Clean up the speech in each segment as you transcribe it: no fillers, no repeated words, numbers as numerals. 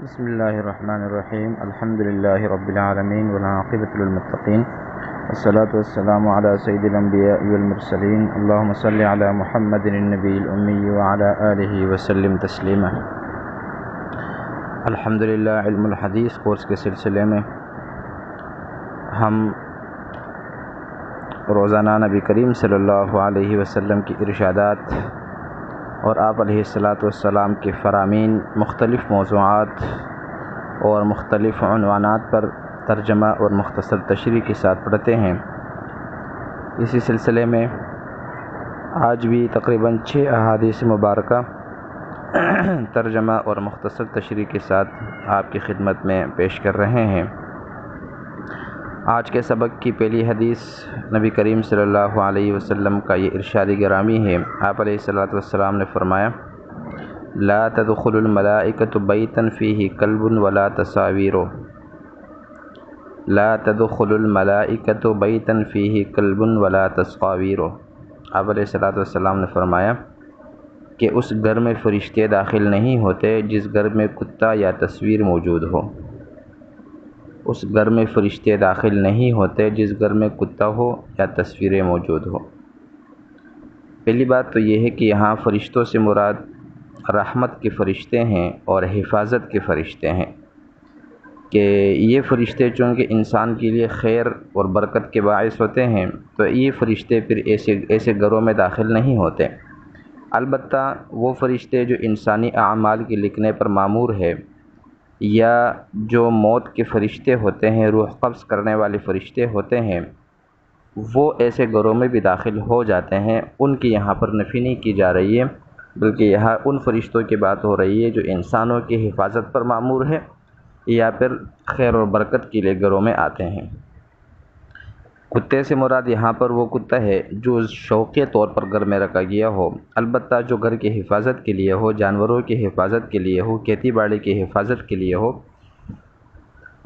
بسم اللہ الرحمن الرحیم الحمد للہ رب العالمین والعاقبۃ للمتقین والصلاة والسلام علی سید الانبیاء والمرسلین اللہم صلی علی محمد النبی الامی وعلی آلہ وسلم تسلیما۔ الحمد للہ علم الحدیث کورس کے سلسلے میں ہم روزانہ نبی کریم صلی اللہ علیہ وسلم کی ارشادات اور آپ علیہ الصلاۃ والسلام کے فرامین مختلف موضوعات اور مختلف عنوانات پر ترجمہ اور مختصر تشریح کے ساتھ پڑھتے ہیں۔ اسی سلسلے میں آج بھی تقریباً 6 احادیث مبارکہ ترجمہ اور مختصر تشریح کے ساتھ آپ کی خدمت میں پیش کر رہے ہیں۔ آج کے سبق کی پہلی حدیث نبی کریم صلی اللہ علیہ وسلم کا یہ ارشاد گرامی ہے۔ آپ علیہ الصلاۃ والسلام نے فرمایا: لا تدخل الملائکۃ بیتا فیہ کلب ولا تصاویر۔ لا تدخل الملائکۃ بیتا فیہ کلب ولا تصاویر۔ آپ علیہ الصلاۃ والسلام نے فرمایا کہ اس گھر میں فرشتے داخل نہیں ہوتے جس گھر میں کتا یا تصویر موجود ہو۔ اس گھر میں فرشتے داخل نہیں ہوتے جس گھر میں کتا ہو یا تصویریں موجود ہو۔ پہلی بات تو یہ ہے کہ یہاں فرشتوں سے مراد رحمت کے فرشتے ہیں اور حفاظت کے فرشتے ہیں، کہ یہ فرشتے چونکہ انسان کے لیے خیر اور برکت کے باعث ہوتے ہیں تو یہ فرشتے پھر ایسے گھروں میں داخل نہیں ہوتے۔ البتہ وہ فرشتے جو انسانی اعمال کے لکھنے پر مامور ہے یا جو موت کے فرشتے ہوتے ہیں، روح قبض کرنے والے فرشتے ہوتے ہیں، وہ ایسے گھروں میں بھی داخل ہو جاتے ہیں۔ ان کی یہاں پر نفی نہیں کی جا رہی ہے، بلکہ یہاں ان فرشتوں کی بات ہو رہی ہے جو انسانوں کی حفاظت پر مامور ہے یا پھر خیر و برکت کے لیے گھروں میں آتے ہیں۔ کتے سے مراد یہاں پر وہ کتا ہے جو شوقیہ طور پر گھر میں رکھا گیا ہو، البتہ جو گھر کی حفاظت کے لیے ہو، جانوروں کی حفاظت کے لیے ہو، کھیتی باڑی کی حفاظت کے لیے ہو،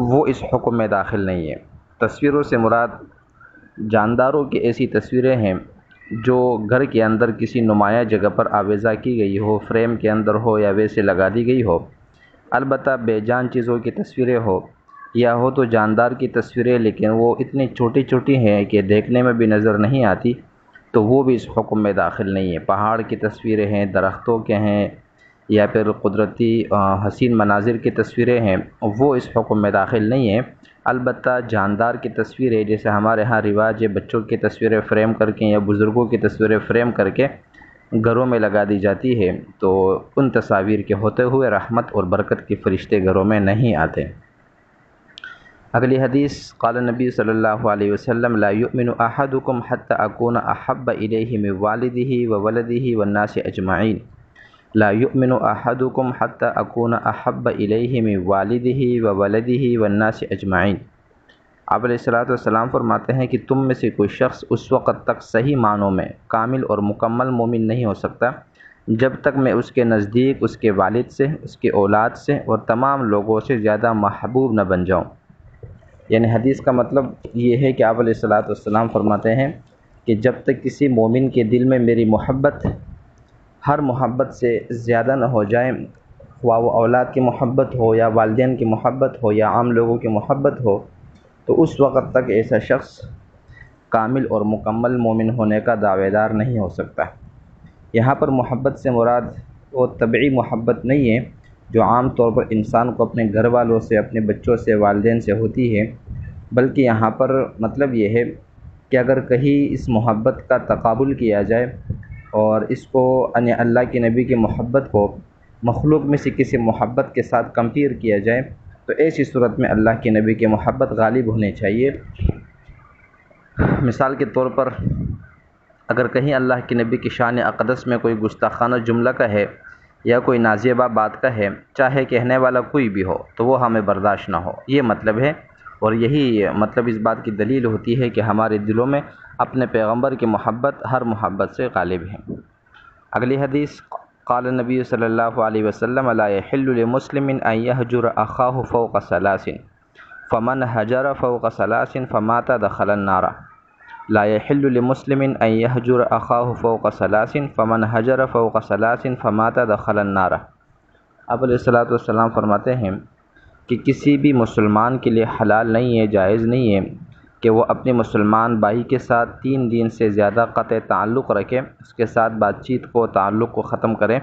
وہ اس حکم میں داخل نہیں ہے۔ تصویروں سے مراد جانداروں کی ایسی تصویریں ہیں جو گھر کے اندر کسی نمایاں جگہ پر آویزاں کی گئی ہو، فریم کے اندر ہو یا ویسے لگا دی گئی ہو، البتہ بے جان چیزوں کی تصویریں ہو یا ہو تو جاندار کی تصویریں لیکن وہ اتنی چھوٹی چھوٹی ہیں کہ دیکھنے میں بھی نظر نہیں آتی، تو وہ بھی اس حکم میں داخل نہیں ہے۔ پہاڑ کی تصویریں ہیں، درختوں کے ہیں یا پھر قدرتی حسین مناظر کی تصویریں ہیں، وہ اس حکم میں داخل نہیں ہیں۔ البتہ جاندار کی تصویریں، جیسے ہمارے ہاں رواج ہے بچوں کی تصویریں فریم کر کے یا بزرگوں کی تصویریں فریم کر کے گھروں میں لگا دی جاتی ہے، تو ان تصاویر کے ہوتے ہوئے رحمت اور برکت کے فرشتے گھروں میں نہیں آتے۔ اگلی حدیث، قال نبی صلی اللہ علیہ وسلم: لا یؤمن احدکم حتی اکون احب الیہ من والدہ وولدہ والناس اجمعین۔ لا یؤمن احدکم حتی اکون احب الیہ من والدہ وولدہ والناس اجمعین۔ آپ علیہ الصلاۃ والسلام فرماتے ہیں کہ تم میں سے کوئی شخص اس وقت تک صحیح معنوں میں کامل اور مکمل مومن نہیں ہو سکتا جب تک میں اس کے نزدیک اس کے والد سے، اس کے اولاد سے اور تمام لوگوں سے زیادہ محبوب نہ بن جاؤں۔ یعنی حدیث کا مطلب یہ ہے کہ آپ علیہ الصلاۃ والسلام فرماتے ہیں کہ جب تک کسی مومن کے دل میں میری محبت ہر محبت سے زیادہ نہ ہو جائے، خواہ وہ اولاد کی محبت ہو یا والدین کی محبت ہو یا عام لوگوں کی محبت ہو، تو اس وقت تک ایسا شخص کامل اور مکمل مومن ہونے کا دعوے دار نہیں ہو سکتا۔ یہاں پر محبت سے مراد وہ طبعی محبت نہیں ہے جو عام طور پر انسان کو اپنے گھر والوں سے، اپنے بچوں سے، والدین سے ہوتی ہے، بلکہ یہاں پر مطلب یہ ہے کہ اگر کہیں اس محبت کا تقابل کیا جائے اور اس کو یعنی اللہ کے نبی کی محبت کو مخلوق میں سے کسی محبت کے ساتھ کمپیئر کیا جائے تو ایسی صورت میں اللہ کے نبی کی محبت غالب ہونی چاہیے۔ مثال کے طور پر اگر کہیں اللہ کے نبی کی شان اقدس میں کوئی گستاخانہ جملہ کا ہے یا کوئی نازیبہ بات کا ہے، چاہے کہنے والا کوئی بھی ہو، تو وہ ہمیں برداشت نہ ہو، یہ مطلب ہے۔ اور یہی مطلب اس بات کی دلیل ہوتی ہے کہ ہمارے دلوں میں اپنے پیغمبر کی محبت ہر محبت سے غالب ہے۔ اگلی حدیث، قال نبی صلی اللہ علیہ وسلم: لا يحل لمسلم ان يهجر اخاه فوق ثلاث فمن هجر فوق ثلاث فمات دخل النار۔ لا يحل لمسلم ان يهجر اخاه فوق ثلاث فمن هجر فوق ثلاث فمات دخل النار۔ آپ علیہ الصلوۃ والسلام فرماتے ہیں کہ کسی بھی مسلمان کے لیے حلال نہیں ہے، جائز نہیں ہے کہ وہ اپنے مسلمان بھائی کے ساتھ 3 دن سے زیادہ قطع تعلق رکھے، اس کے ساتھ بات چیت کو، تعلق کو ختم کرے،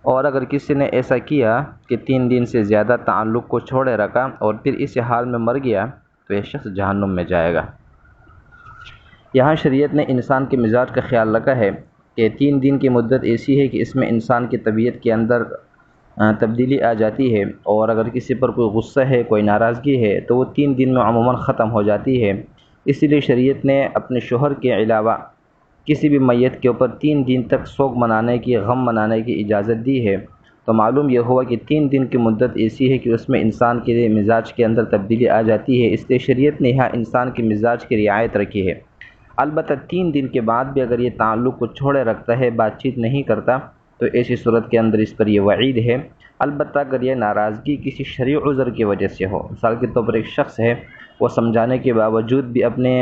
اور اگر کسی نے ایسا کیا کہ 3 دن سے زیادہ تعلق کو چھوڑے رکھا اور پھر اس حال میں مر گیا تو یہ شخص جہنم میں جائے گا۔ یہاں شریعت نے انسان کے مزاج کا خیال رکھا ہے کہ 3 دن کی مدت ایسی ہے کہ اس میں انسان کی طبیعت کے اندر تبدیلی آ جاتی ہے، اور اگر کسی پر کوئی غصہ ہے، کوئی ناراضگی ہے تو وہ 3 دن میں عموماً ختم ہو جاتی ہے۔ اس لیے شریعت نے اپنے شوہر کے علاوہ کسی بھی میت کے اوپر 3 دن تک سوگ منانے کی، غم منانے کی اجازت دی ہے۔ تو معلوم یہ ہوا کہ 3 دن کی مدت ایسی ہے کہ اس میں انسان کے مزاج کے اندر تبدیلی آ جاتی ہے، اس لیے شریعت نے یہاں انسان کے مزاج کی رعایت رکھی ہے۔ البتہ 3 دن کے بعد بھی اگر یہ تعلق کو چھوڑے رکھتا ہے، بات چیت نہیں کرتا، تو ایسی صورت کے اندر اس پر یہ وعید ہے۔ البتہ اگر یہ ناراضگی کسی شرعی عذر کی وجہ سے ہو، مثال کے طور پر ایک شخص ہے، وہ سمجھانے کے باوجود بھی اپنے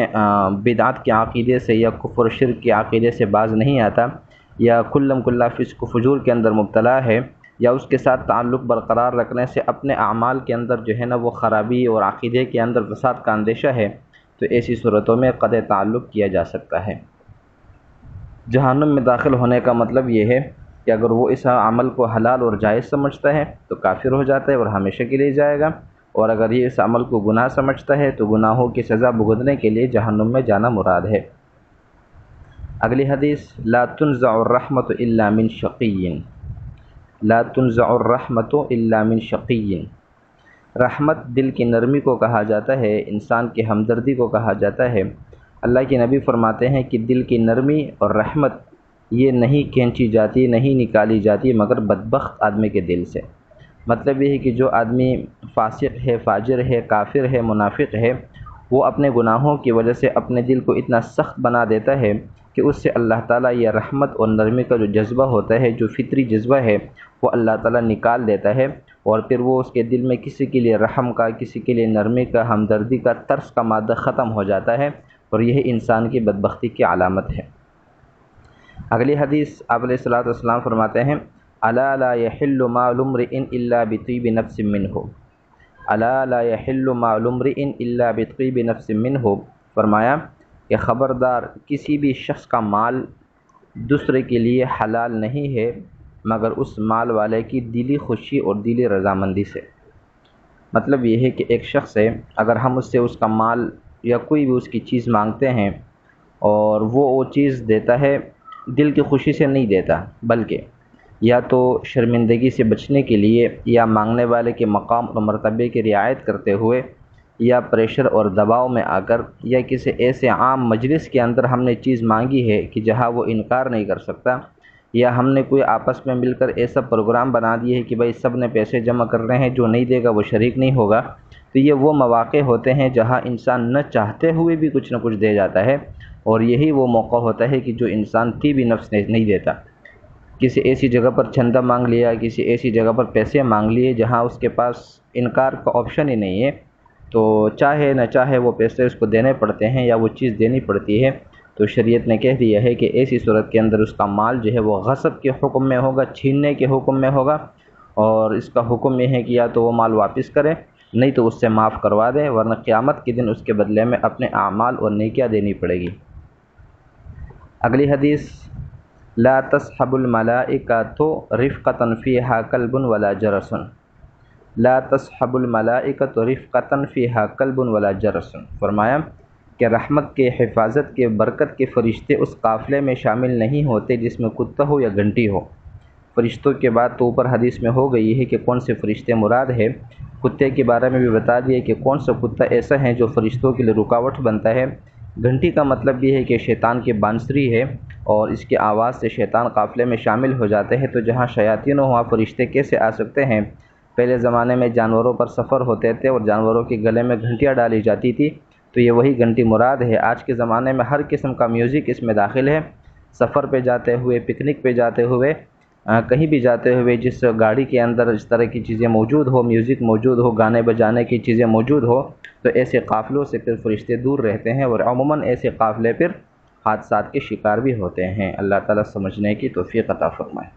بدعت کے عقیدے سے یا کفر و شرک کے عقیدے سے باز نہیں آتا، یا کلم کلا فسق و فجور کے اندر مبتلا ہے، یا اس کے ساتھ تعلق برقرار رکھنے سے اپنے اعمال کے اندر جو ہے نا وہ خرابی اور عقیدے کے اندر فساد کا اندیشہ ہے، تو ایسی صورتوں میں قطع تعلق کیا جا سکتا ہے۔ جہنم میں داخل ہونے کا مطلب یہ ہے کہ اگر وہ اس عمل کو حلال اور جائز سمجھتا ہے تو کافر ہو جاتا ہے اور ہمیشہ کے لیے جائے گا، اور اگر یہ اس عمل کو گناہ سمجھتا ہے تو گناہوں کی سزا بھگتنے کے لیے جہنم میں جانا مراد ہے۔ اگلی حدیث، لا تنزع الرحمۃ الا من شقی، لا تنزع الرحمۃ الا من شقی۔ رحمت دل کی نرمی کو کہا جاتا ہے، انسان کی ہمدردی کو کہا جاتا ہے۔ اللہ کے نبی فرماتے ہیں کہ دل کی نرمی اور رحمت یہ نہیں کھینچی جاتی، نہیں نکالی جاتی مگر بدبخت آدمی کے دل سے۔ مطلب یہ ہے کہ جو آدمی فاسق ہے، فاجر ہے، کافر ہے، منافق ہے، وہ اپنے گناہوں کی وجہ سے اپنے دل کو اتنا سخت بنا دیتا ہے کہ اس سے اللہ تعالیٰ یہ رحمت اور نرمی کا جو جذبہ ہوتا ہے، جو فطری جذبہ ہے، وہ اللہ تعالیٰ نکال دیتا ہے، اور پھر وہ اس کے دل میں کسی کے لیے رحم کا، کسی کے لیے نرمی کا، ہمدردی کا، ترس کا مادہ ختم ہو جاتا ہے، اور یہ انسان کی بدبختی کی علامت ہے۔ اگلی حدیث، آپ علیہ الصلوۃ والسلام فرماتے ہیں، الا لا يحل مال امرئ الا بطیب نفس منہ، الا لا يحل مال امرئ الا بطیب نفس منہ، فرمایا کہ خبردار، کسی بھی شخص کا مال دوسرے کے لیے حلال نہیں ہے مگر اس مال والے کی دلی خوشی اور دلی رضامندی سے۔ مطلب یہ ہے کہ ایک شخص ہے، اگر ہم اس سے اس کا مال یا کوئی بھی اس کی چیز مانگتے ہیں اور وہ چیز دیتا ہے، دل کی خوشی سے نہیں دیتا، بلکہ یا تو شرمندگی سے بچنے کے لیے، یا مانگنے والے کے مقام اور مرتبے کی رعایت کرتے ہوئے، یا پریشر اور دباؤ میں آ کر، یا کسی ایسے عام مجلس کے اندر ہم نے چیز مانگی ہے کہ جہاں وہ انکار نہیں کر سکتا، یا ہم نے کوئی آپس میں مل کر ایسا پروگرام بنا دیے ہے کہ بھائی سب نے پیسے جمع کر رہے ہیں، جو نہیں دے گا وہ شریک نہیں ہوگا، تو یہ وہ مواقع ہوتے ہیں جہاں انسان نہ چاہتے ہوئے بھی کچھ نہ کچھ دے جاتا ہے، اور یہی وہ موقع ہوتا ہے کہ جو انسان طیب نفس نہیں دیتا۔ کسی ایسی جگہ پر چندہ مانگ لیا، کسی ایسی جگہ پر پیسے مانگ لیے جہاں اس کے پاس انکار کا آپشن ہی نہیں ہے، تو چاہے نہ چاہے وہ پیسے اس کو دینے پڑتے ہیں یا وہ چیز دینی پڑتی ہے۔ تو شریعت نے کہہ دیا ہے کہ ایسی صورت کے اندر اس کا مال جو ہے وہ غصب کے حکم میں ہوگا، چھیننے کے حکم میں ہوگا، اور اس کا حکم یہ ہے کہ یا تو وہ مال واپس کرے، نہیں تو اس سے معاف کروا دے، ورنہ قیامت کے دن اس کے بدلے میں اپنے اعمال اور نیکیاں دینی پڑے گی۔ اگلی حدیث، لا تصحب الملائکۃ رفقۃ فیہا کلب ولا جرس، لا تصحب الملائکۃ رفقۃ فیہا کلب ولا جرس، فرمایا کہ رحمت کے، حفاظت کے، برکت کے فرشتے اس قافلے میں شامل نہیں ہوتے جس میں کتا ہو یا گھنٹی ہو۔ فرشتوں کے بعد تو اوپر حدیث میں ہو گئی ہے کہ کون سے فرشتے مراد ہے، کتے کے بارے میں بھی بتا دیا کہ کون سا کتا ایسا ہے جو فرشتوں کے لیے رکاوٹ بنتا ہے۔ گھنٹی کا مطلب یہ ہے کہ شیطان کی بانسری ہے، اور اس کی آواز سے شیطان قافلے میں شامل ہو جاتے ہیں، تو جہاں شیاطین ہو وہاں فرشتے کیسے آ سکتے ہیں؟ پہلے زمانے میں جانوروں پر سفر ہوتے تھے اور جانوروں کے گلے میں گھنٹیاں ڈالی جاتی تھی، تو یہ وہی گھنٹی مراد ہے۔ آج کے زمانے میں ہر قسم کا میوزک اس میں داخل ہے، سفر پہ جاتے ہوئے، پکنک پہ جاتے ہوئے، کہیں بھی جاتے ہوئے جس گاڑی کے اندر اس طرح کی چیزیں موجود ہو، میوزک موجود ہو، گانے بجانے کی چیزیں موجود ہو، تو ایسے قافلوں سے پھر فرشتے دور رہتے ہیں، اور عموماً ایسے قافلے پھر حادثات کے شکار بھی ہوتے ہیں۔ اللہ تعالیٰ سمجھنے کی توفیق عطا فرمائے۔